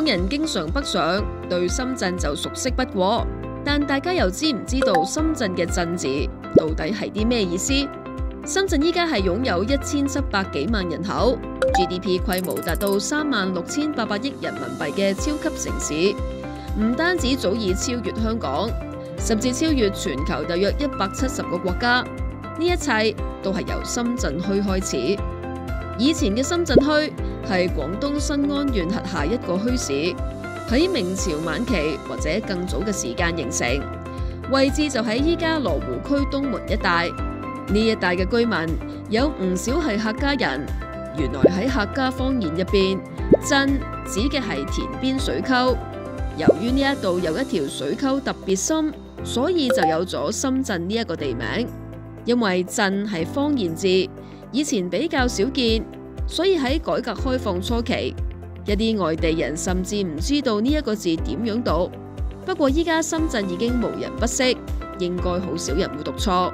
人經常北上，對深圳就熟悉不過。但大家又知唔知道深圳嘅鎮字到底係啲咩意思？深圳依家係擁有1700幾萬人口，GDP 規模達到36800億人民幣嘅超級城市，唔單止早已超越香港，甚至超越全球大約170個國家。呢一切都係由深圳墟開始。以前嘅深圳墟係廣東新安縣轄下一個墟市，喺明朝晚期或者更早嘅時間形成，位置就喺依家羅湖區東門一帶。呢一帶嘅居民有唔少係客家人。原來喺客家方言入邊，鎮指嘅係田邊水溝。由於呢一度有一條水溝特別深，所以就有咗深圳呢一個地名。因為鎮係方言字，以前比較少見，所以喺改革開放初期，一啲外地人甚至唔知道呢一個字點樣讀。不過依家深圳已經無人不識，應該好少人會讀錯。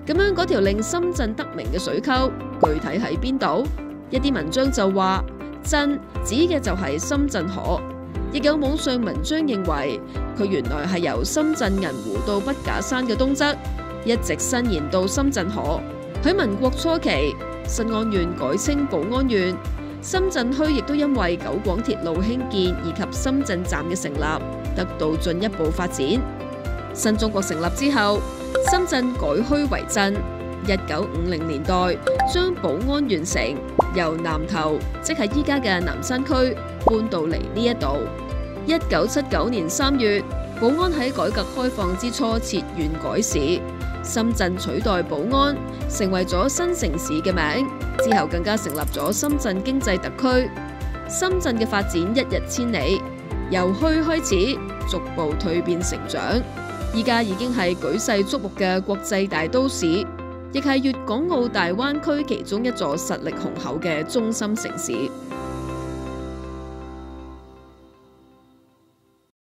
咁樣嗰條令深圳得名嘅水溝，具體喺邊度？一啲文章就話，鎮指嘅就係深圳河。亦有網上文章認為，佢原來係由深圳銀湖到筆架山嘅東側，一直伸延到深圳河。喺民國初期，新安縣改稱寶安縣，深圳墟亦都因為九廣鐵路興建以及深圳站嘅成立，得到進一步發展。新中國成立之後，深圳改墟為鎮。1950年代將寶安縣城由南頭，即係依家嘅南山區搬到嚟呢一度。1979年3月，寶安喺改革開放之初設縣改市，深圳取代寶安，成為咗新城市嘅名。之後更加成立咗深圳經濟特區。深圳嘅發展一日千里，由墟開始，逐步蛻變成長，依家已經係舉世矚目嘅國際大都市，亦係粵港澳大灣區其中一座實力雄厚嘅中心城市。